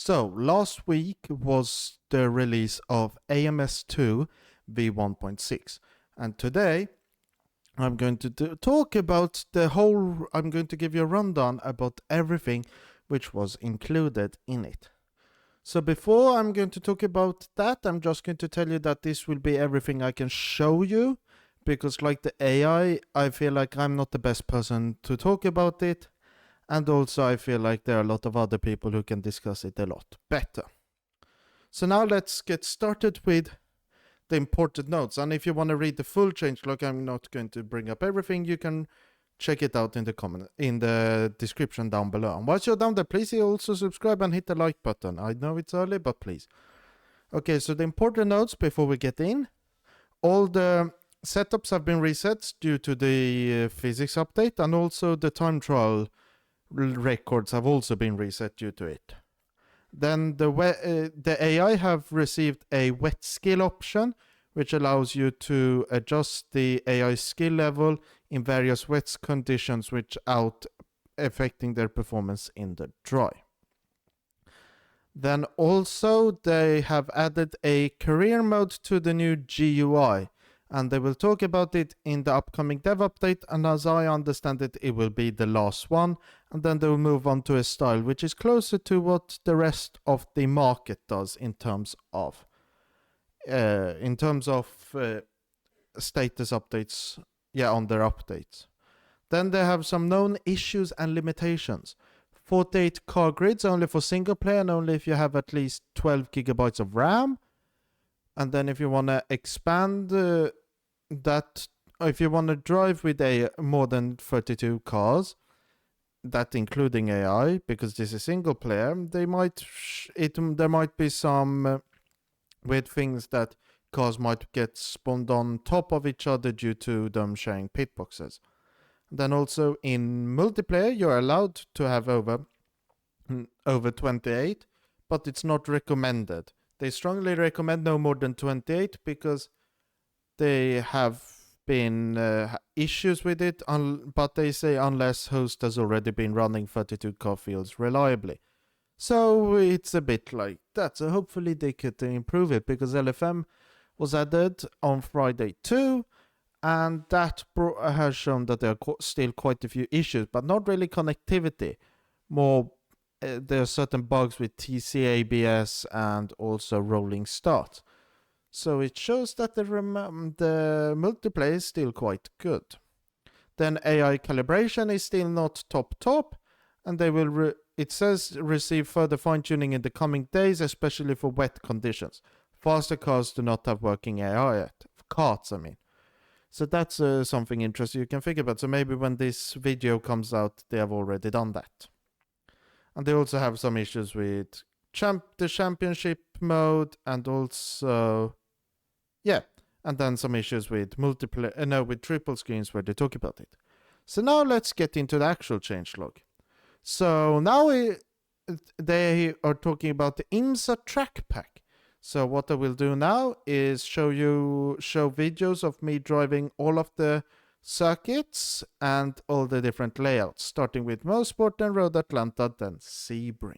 So, last week was the release of AMS2 V1.6, and today I'm going to talk about I'm going to give you a rundown about everything which was included in it. So before I'm going to talk about that, I'm just going to tell you that this will be everything I can show you, because like the AI, I feel like I'm not the best person to talk about it. And also I feel like there are a lot of other people who can discuss it a lot better. So now let's get started with the important notes. And if you want to read the full changelog, I'm not going to bring up everything. You can check it out in the description down below. And whilst you're down there, please also subscribe and hit the like button. I know it's early, but please. Okay, so the important notes before we get in. All the setups have been reset due to the physics update, and also the time trial records have also been reset due to it. Then the AI have received a wet skill option, which allows you to adjust the AI skill level in various wet conditions without affecting their performance in the dry. Then also they have added a career mode to the new GUI, and they will talk about it in the upcoming dev update, and as I understand it, it will be the last one, and then they will move on to a style which is closer to what the rest of the market does in terms of status updates, on their updates. Then they have some known issues and limitations. 48 car grids only for single player, and only if you have at least 12 gigabytes of RAM. And then if you want to expand that, if you want to drive with more than 32 cars, that including AI, because this is single player, there might be some weird things that cars might get spawned on top of each other due to them sharing pit boxes. Then also in multiplayer, you're allowed to have over 28, but it's not recommended. They strongly recommend no more than 28 because they have been issues with it, but they say unless host has already been running 32 car fields reliably. So it's a bit like that. So hopefully they could improve it, because LFM was added on Friday too, and that has shown that there are still quite a few issues, but not really connectivity. More there are certain bugs with TC ABS and also rolling start. So it shows that the multiplayer is still quite good. Then AI calibration is still not top, and they will it says receive further fine-tuning in the coming days, especially for wet conditions. Faster cars do not have working AI yet. Karts, I mean. So that's something interesting you can think about. So maybe when this video comes out, they have already done that. And they also have some issues with the championship mode, and also, and then some issues with with triple screens where they talk about it. So now let's get into the actual changelog. So now they are talking about the IMSA track pack. So what I will do now is show videos of me driving all of the circuits and all the different layouts, starting with Motherboard, then Road Atlanta, then Sebring.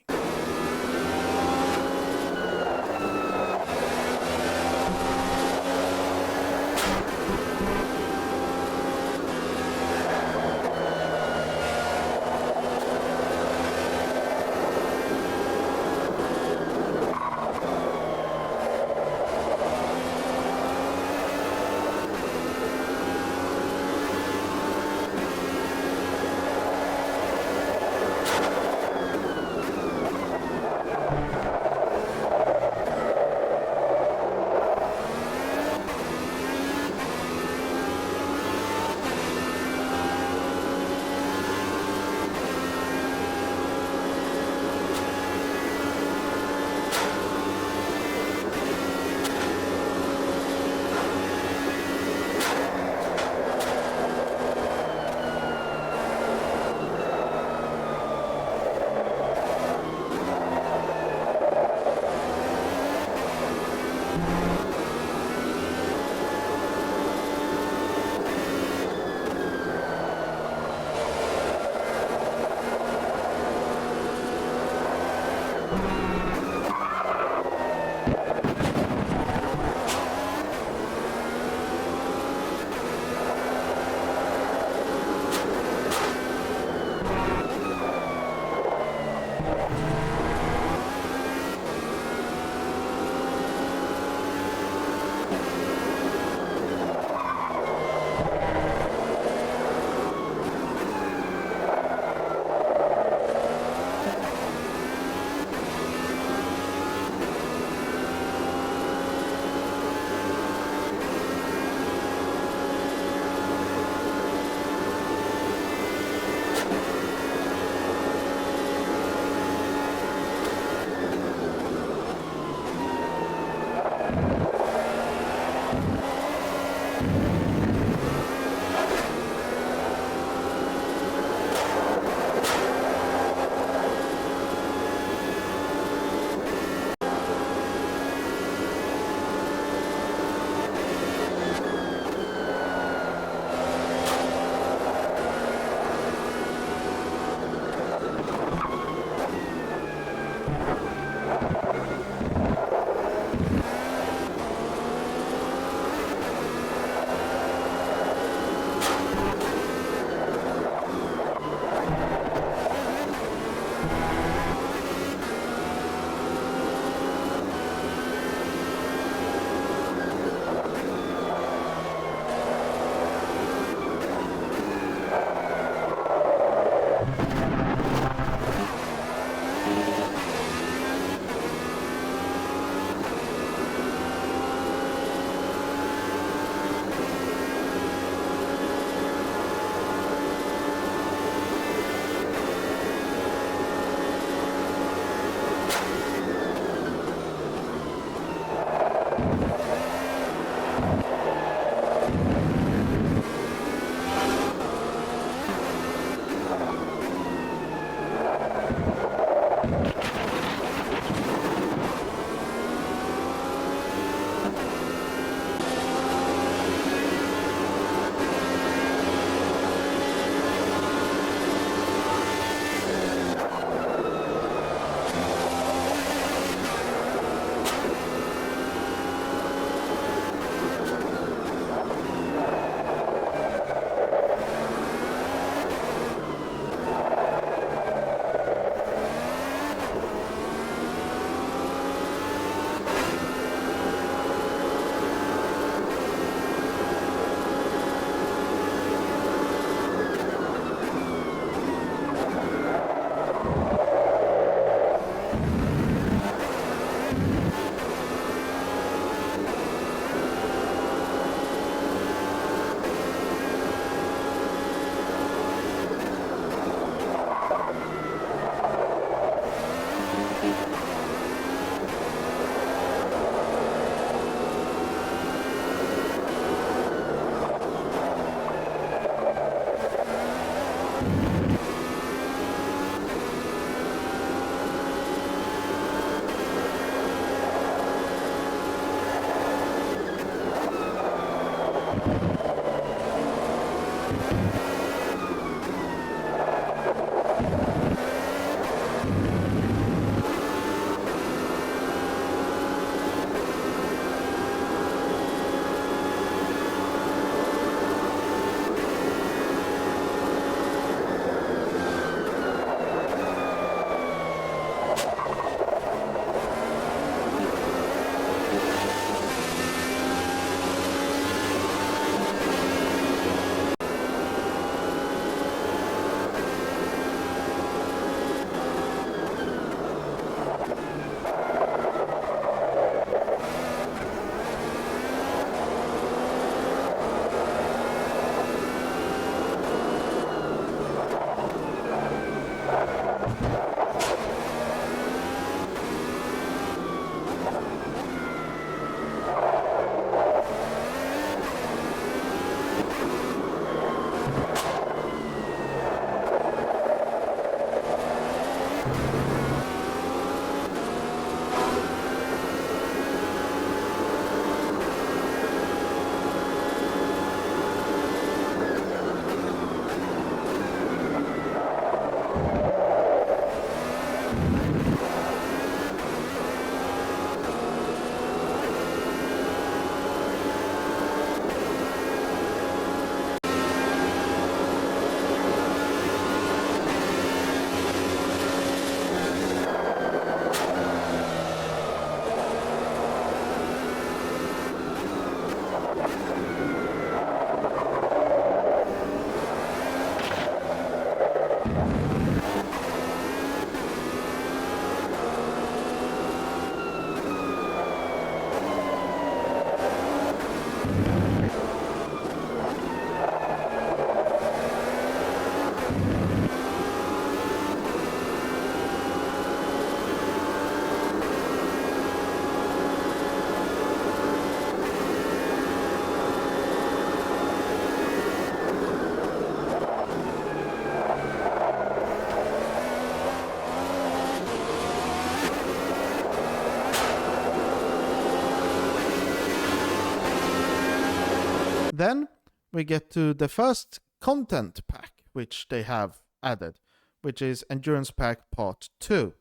Then we get to the first content pack which they have added, which is Endurance Pack Part 2,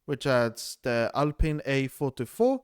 which adds the Alpine A44,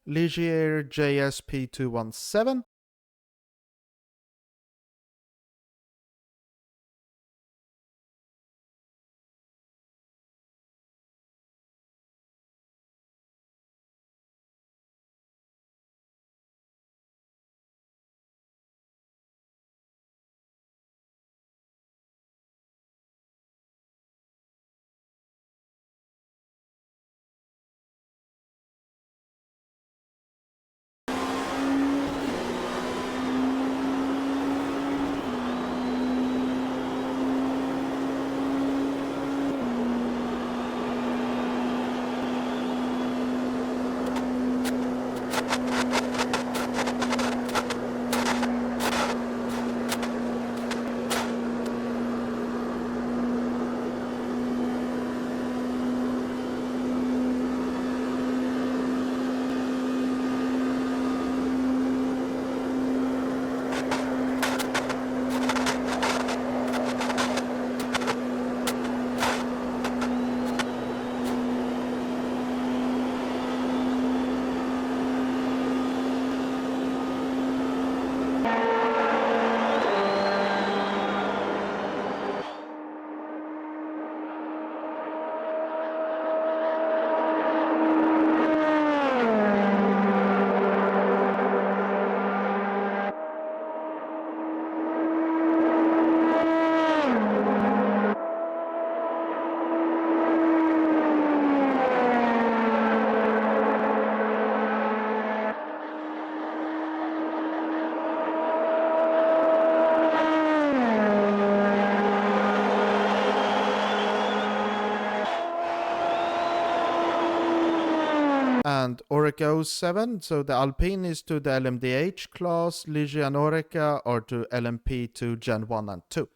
Ligier JSP217, and Oreca 07. So the Alpine is to the LMDH class, Ligier and Oreca are to LMP to Gen 1 and 2.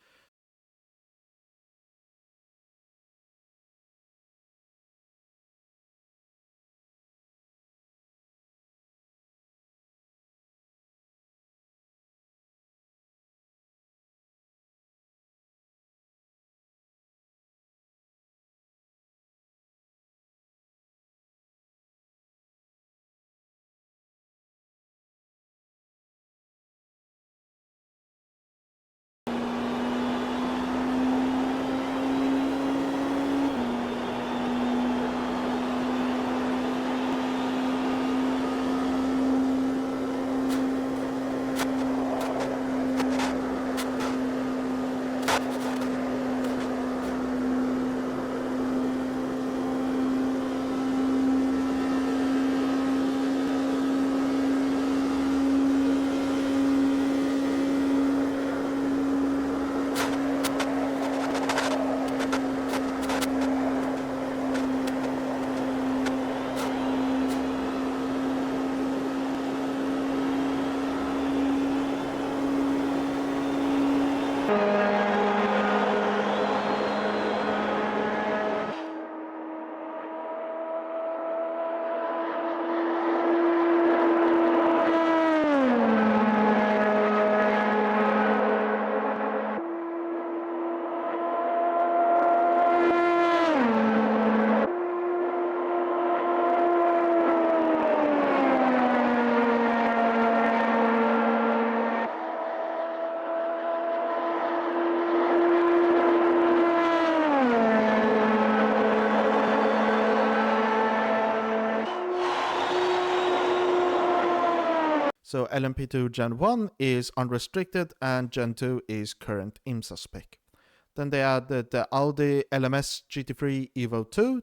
So LMP2 Gen 1 is unrestricted and Gen 2 is current IMSA spec. Then they added the Audi LMS GT3 Evo 2.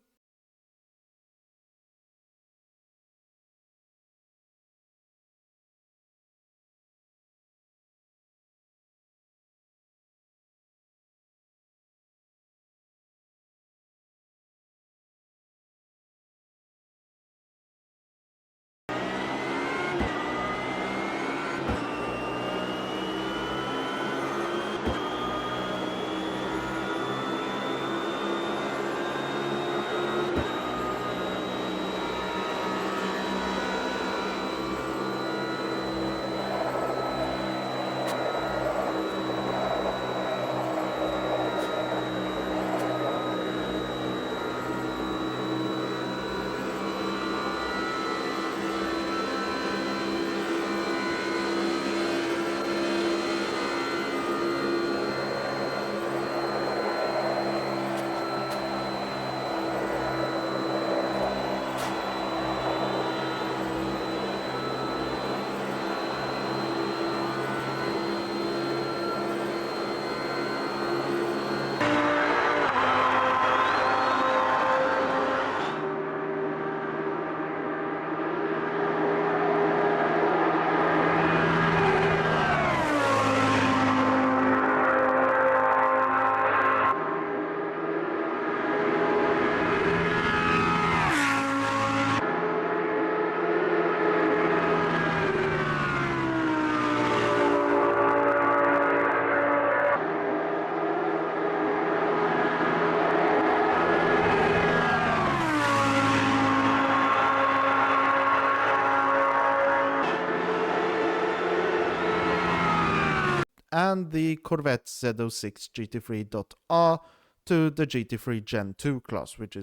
And the Corvette Z06 GT3.R to the GT3 Gen 2 class, which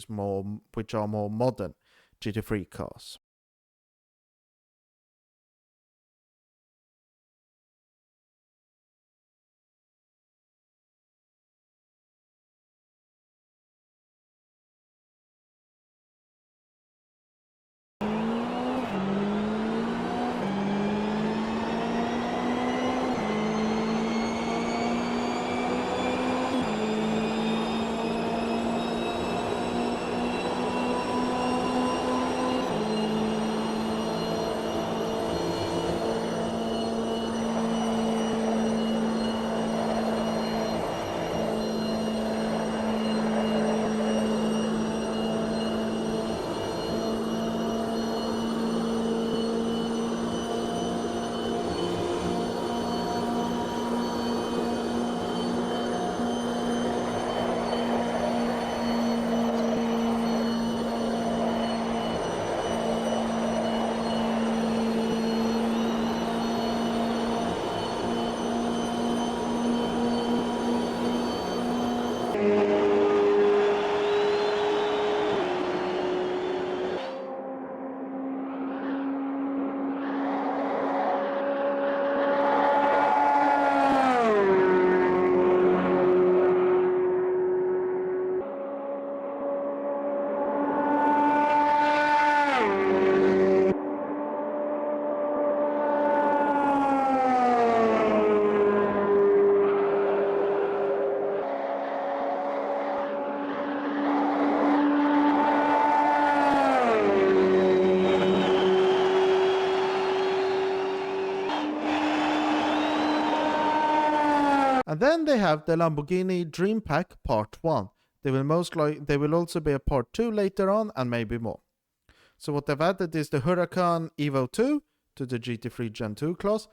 are more modern GT3 cars. And then they have the Lamborghini Dream Pack Part 1. There will also be a Part 2 later on and maybe more. So what they've added is the Huracan Evo 2 to the GT3 Gen 2 class.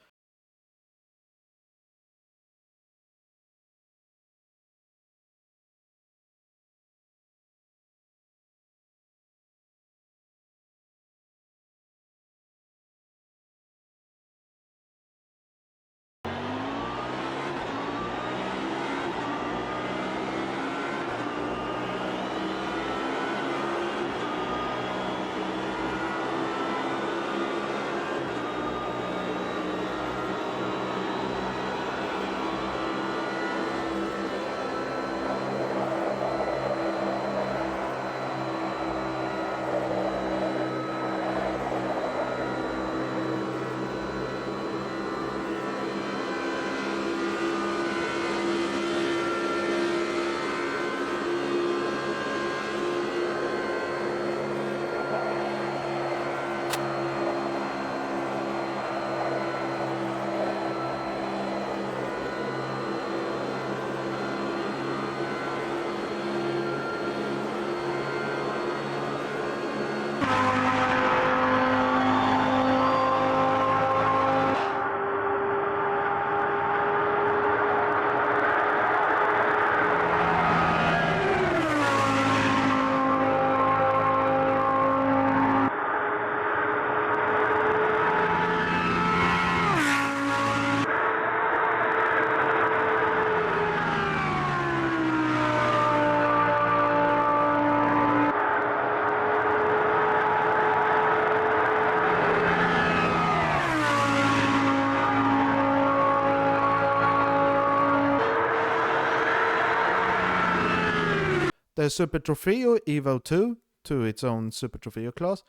the Super Trofeo Evo 2 to its own Super Trofeo class.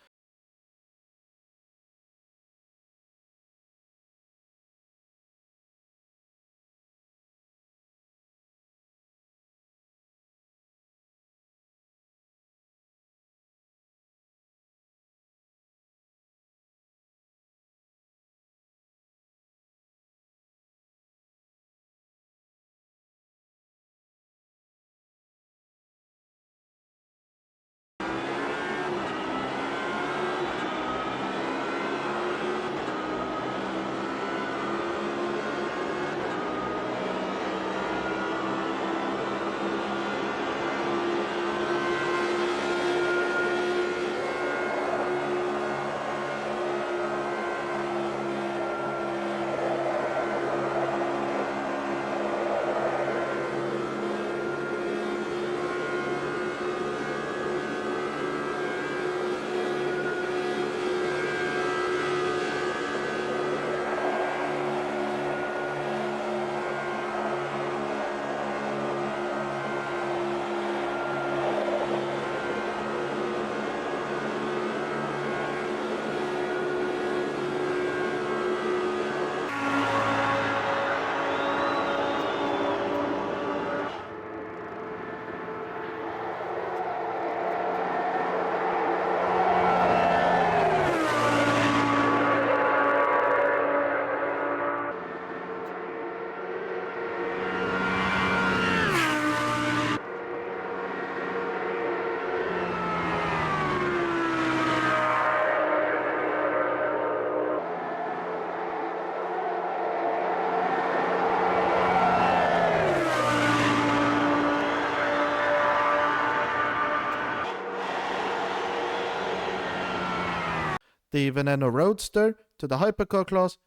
The Veneno Roadster to the Hypercar class.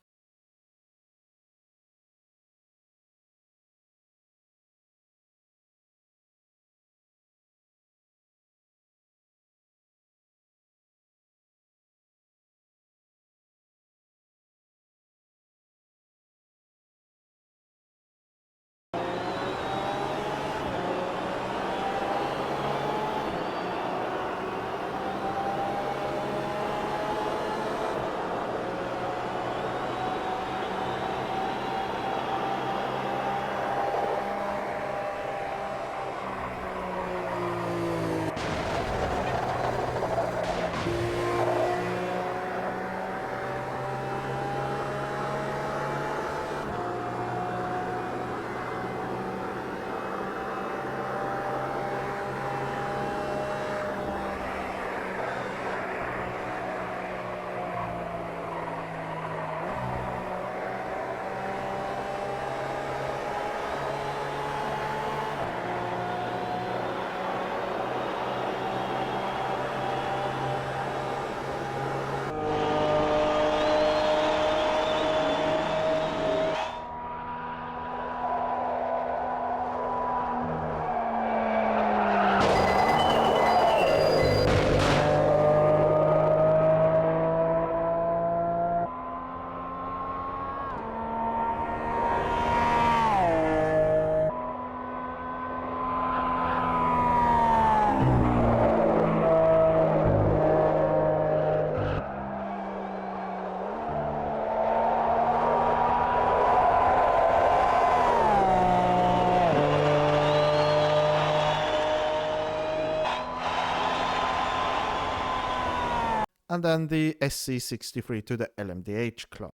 And then the SC63 to the LMDH class.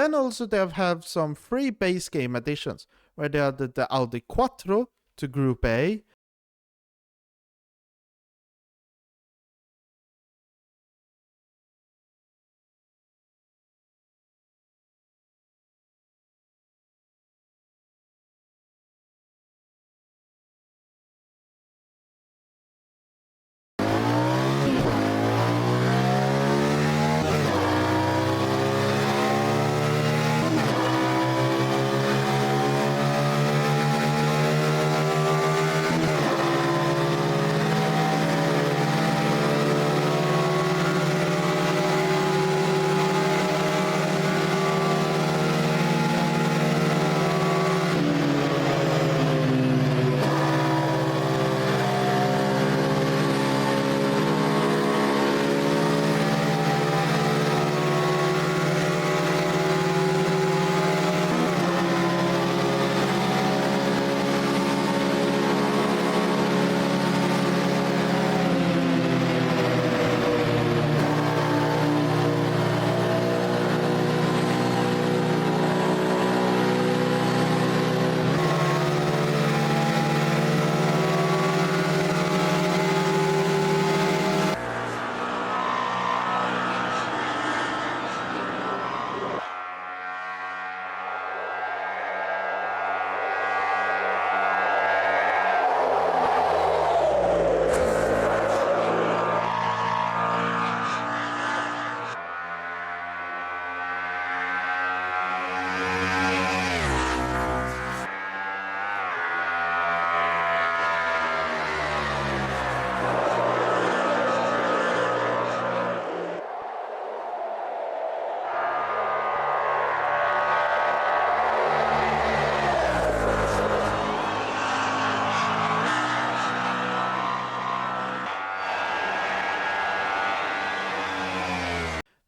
then also they have some free base game additions, where they added the Audi Quattro to Group A.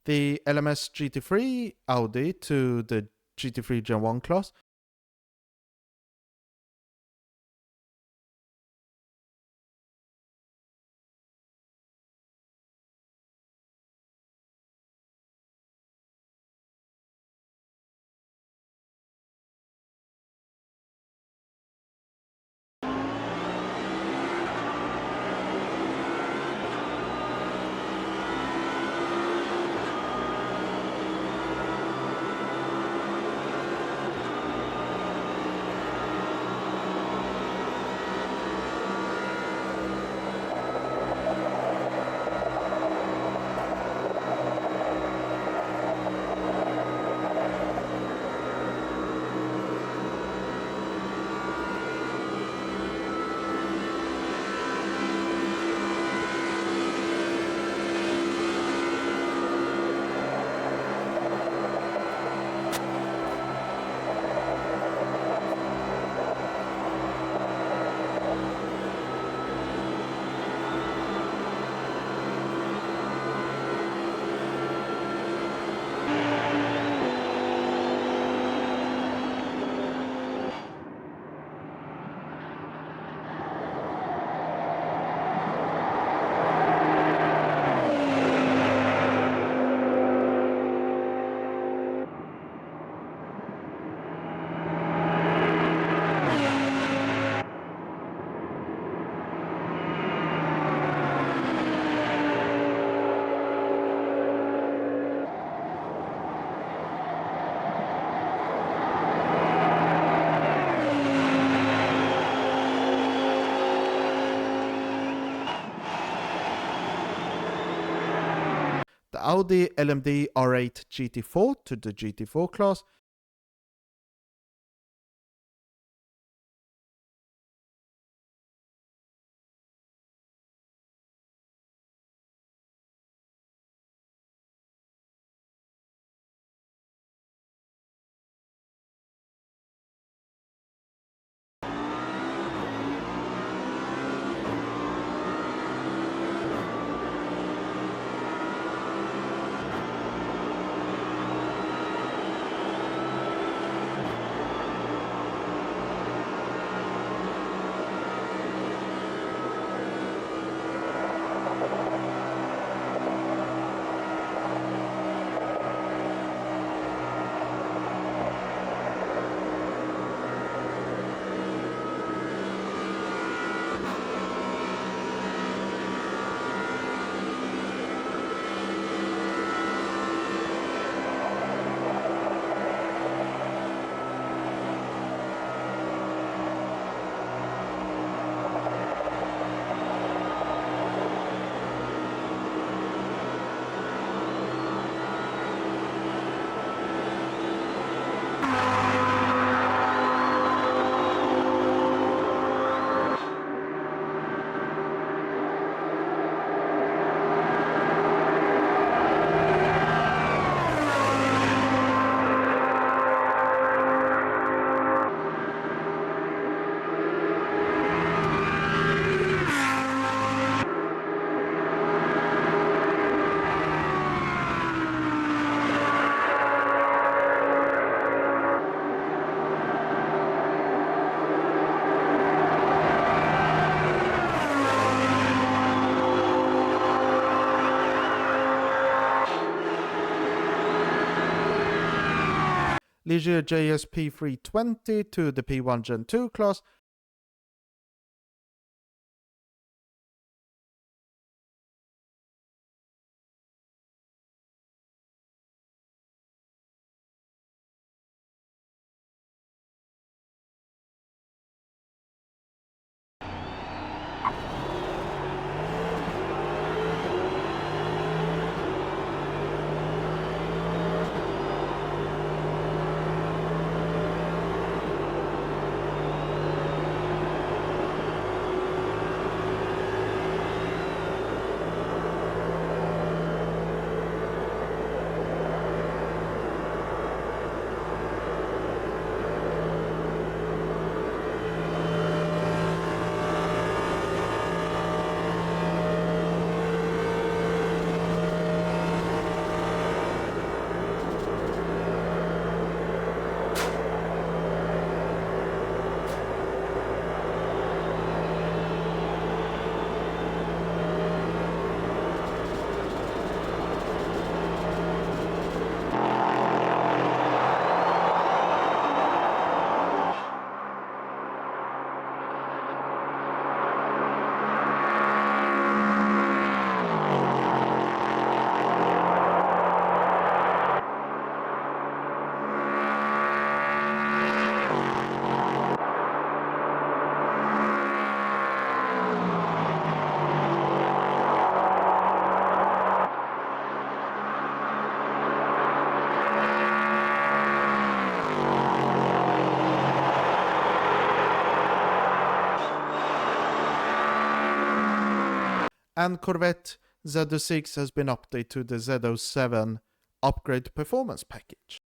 The LMS GT3 Audi to the GT3 Gen 1 class. The Audi LMD R8 GT4 to the GT4 class. Ligier JSP 320 to the P1 Gen 2 class. And Corvette Z06 has been updated to the Z07 upgrade performance package.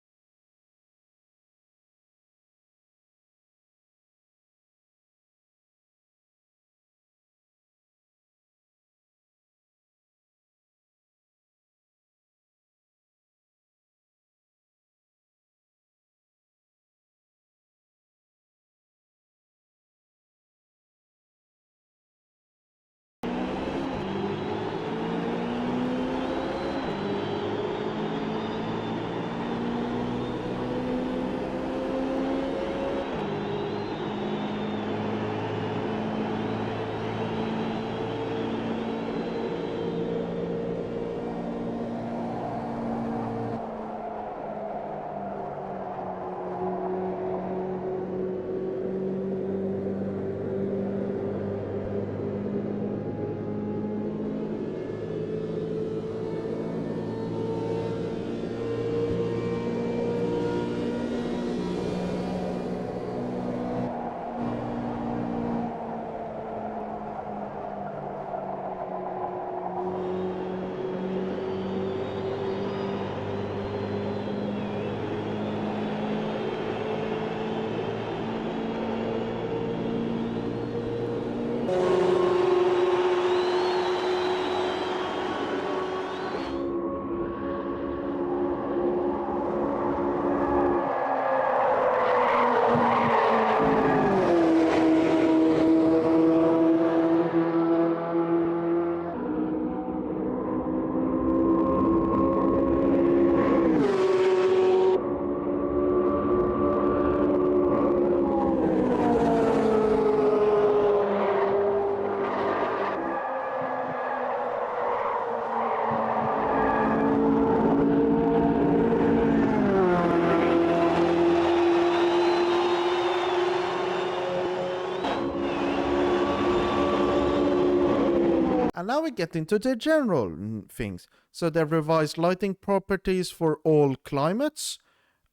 And now we get into the general things. So they've revised lighting properties for all climates.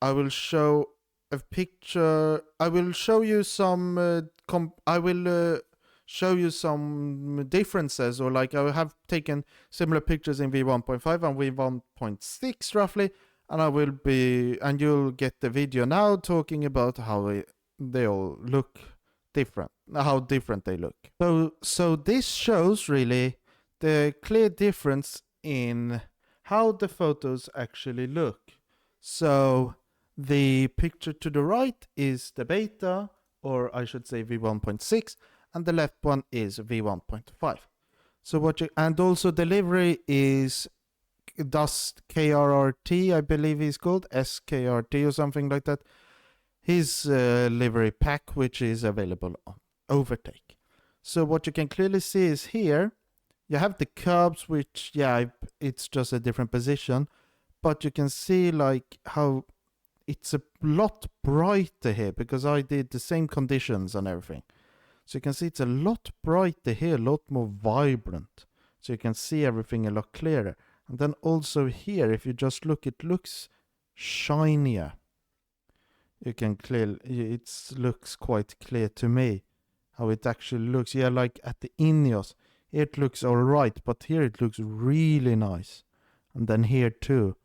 I will show a picture. I will show you some. Show you some differences, or like I have taken similar pictures in V1.5 and V1.6 roughly, and you'll get the video now talking about how they all look different, how different they look. So this shows really the clear difference in how the photos actually look. So the picture to the right is the beta, or I should say V1.6, and the left one is V1.5. So and also delivery is Dust KRRT, I believe he's called, SKRT or something like that. His livery pack, which is available on Overtake. So what you can clearly see is here, you have the curbs, which, yeah, it's just a different position. But you can see like how it's a lot brighter here because I did the same conditions and everything. So you can see it's a lot brighter here, a lot more vibrant. So you can see everything a lot clearer. And then also here, if you just look, it looks shinier. You can clearly, it looks quite clear to me how it actually looks. Yeah, like at the Ineos, it looks alright, but here it looks really nice. And then here too.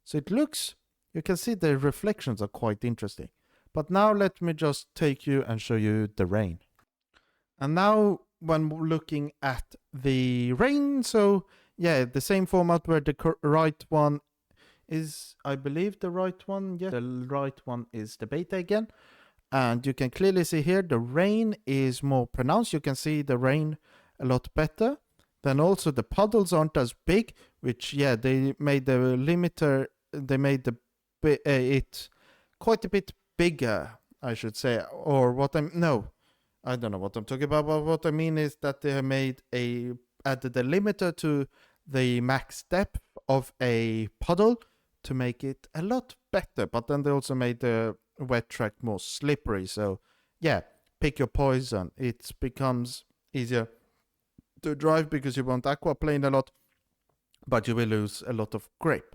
So it looks, you can see the reflections are quite interesting. But now let me just take you and show you the rain. And now when looking at the rain, so yeah, the same format where the right one is, I believe the right one, yeah, the right one is the beta again. And you can clearly see here the rain is more pronounced. You can see the rain a lot better. Then also the puddles aren't as big, which, yeah, they made the limiter, they made the it quite a bit bigger, I should say. Or what I don't know what I'm talking about, but what I mean is that they made added a limiter to the max depth of a puddle to make it a lot better. But then they also made the wet track more slippery. So yeah, pick your poison. It becomes easier to drive because you won't aquaplane a lot, but you will lose a lot of grip.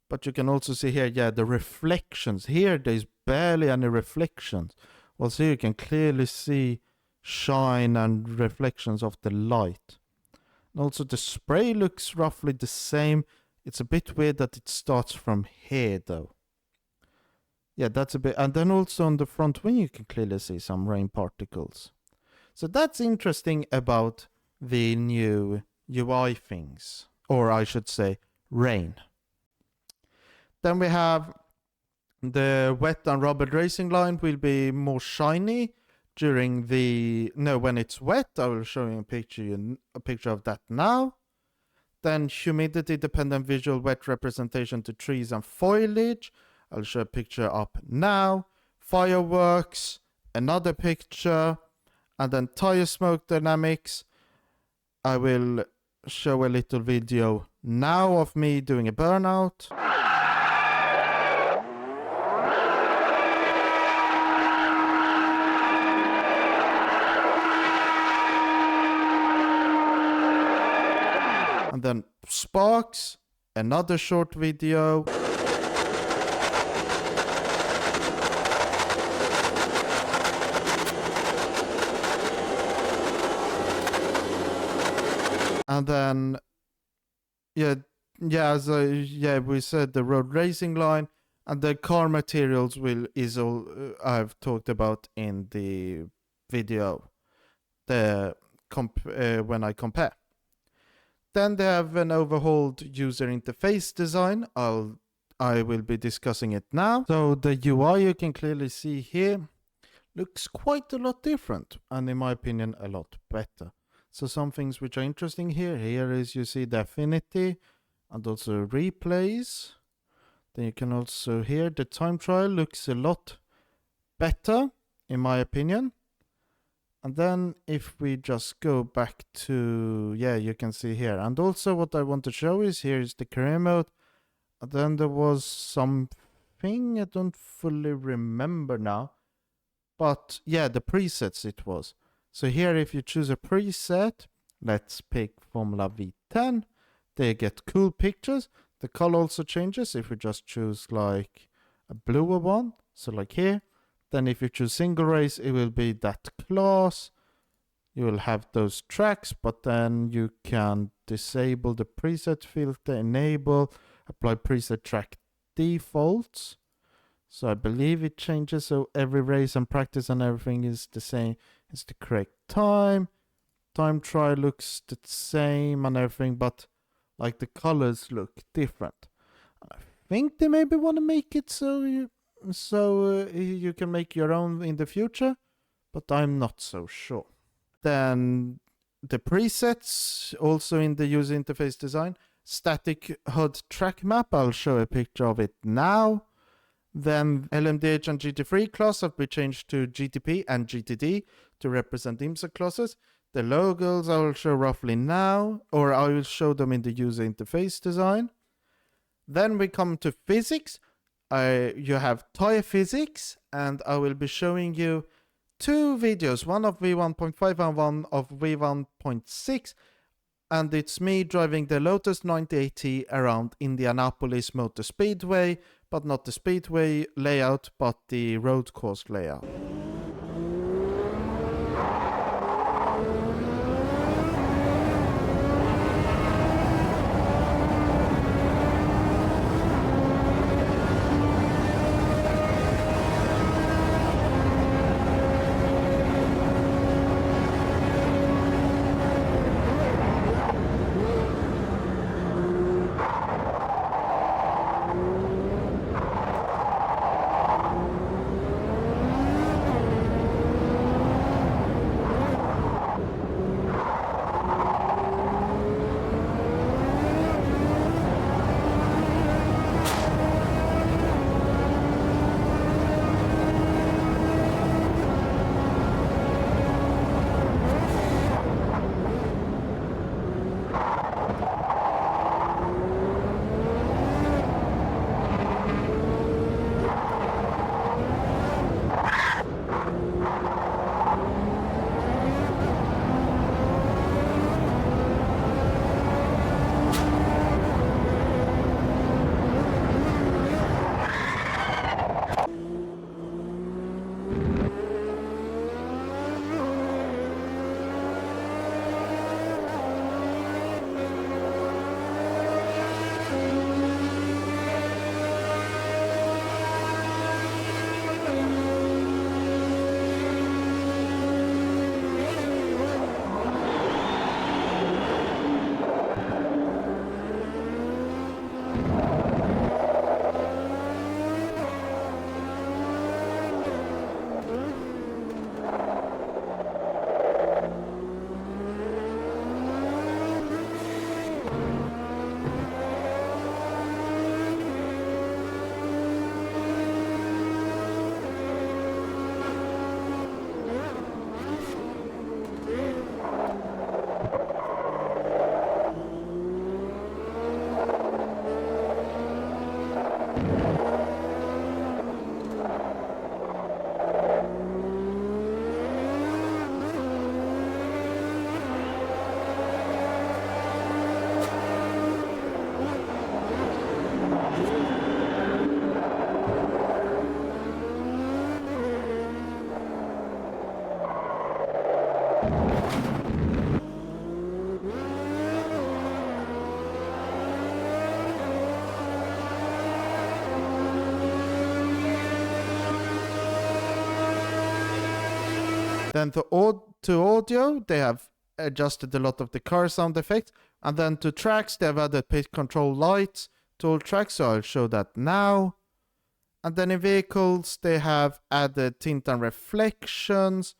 But you can also see here, yeah, the reflections. Here there's barely any reflections. Well, so you can clearly see shine and reflections of the light. And also the spray looks roughly the same. It's a bit weird that it starts from here though. Yeah, that's a bit, and then also on the front wing you can clearly see some rain particles. So that's interesting about the new UI things, or I should say rain. Then we have the wet and rubbered racing line will be more shiny during when it's wet. I will show you a picture of that now. Then humidity dependent visual wet representation to trees and foliage. I'll show a picture up now. Fireworks, another picture, and then tire smoke dynamics. I will show a little video now of me doing a burnout. And then sparks, another short video. And then, we said the road racing line and the car materials is all I've talked about in the video. When I compare. Then they have an overhauled user interface design. I will be discussing it now. So the UI you can clearly see here looks quite a lot different, and in my opinion a lot better. So some things which are interesting here. Here is you see the affinity and also replays. Then you can also hear the time trial looks a lot better in my opinion. And then if we just go back to, you can see here. And also what I want to show is here is the career mode. And then there was something I don't fully remember now. But yeah, the presets it was. So here if you choose a preset, let's pick Formula V10. They get cool pictures. The color also changes if we just choose like a bluer one. So like here. Then if you choose single race, it will be that class. You will have those tracks, but then you can disable the preset filter, enable, apply preset track defaults. So I believe it changes, so every race and practice and everything is the same. It's the correct time. Time trial looks the same and everything, but like the colors look different. I think they maybe want to make it so you can make your own in the future, but I'm not so sure. Then the presets also in the user interface design. static HUD track map. I'll show a picture of it now. Then LMDH and GT3 class have been changed to GTP and GTD to represent IMSA classes. The logos I will show roughly now, or I will show them in the user interface design. Then we come to physics. You have tire physics, and I will be showing you two videos, one of V1.5 and one of V1.6. And it's me driving the Lotus 98T around Indianapolis Motor Speedway, but not the speedway layout, but the road course layout. Then to audio, they have adjusted a lot of the car sound effects. And then to tracks, they have added pitch control lights to all tracks, so I'll show that now. And then in vehicles, they have added tint and reflections.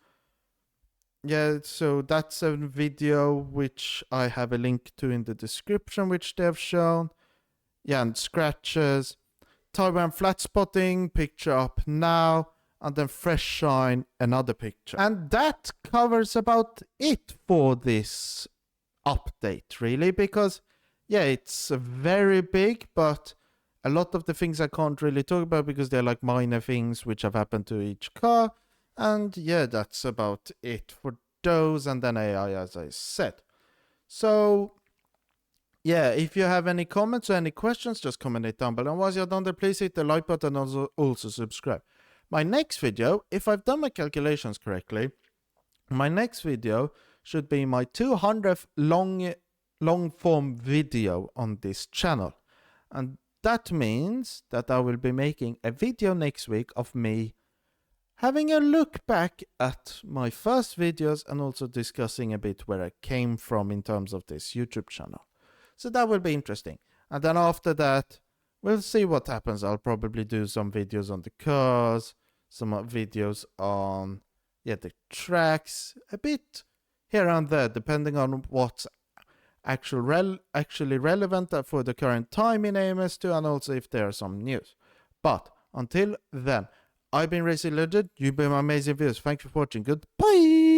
Yeah, so that's a video which I have a link to in the description, which they have shown. Yeah, and scratches. Tire and flat spotting, picture up now. And then fresh shine, another picture. And that covers about it for this update, really, because, yeah, it's very big, but a lot of the things I can't really talk about because they're like minor things which have happened to each car. And yeah, that's about it for those, and then AI, as I said. So, yeah, if you have any comments or any questions, just comment it down below. And once you're done there, please hit the like button and also subscribe. My next video, if I've done my calculations correctly, my next video should be my 200th long form video on this channel. And that means that I will be making a video next week of me having a look back at my first videos and also discussing a bit where I came from in terms of this YouTube channel. So that will be interesting. And then after that, we'll see what happens. I'll probably do some videos on the cars, some videos on, yeah, the tracks, a bit here and there, depending on what's actually relevant for the current time in AMS2, and also if there are some news. But until then, I've been Racing Legend, you've been my amazing viewers. Thank you for watching. Goodbye!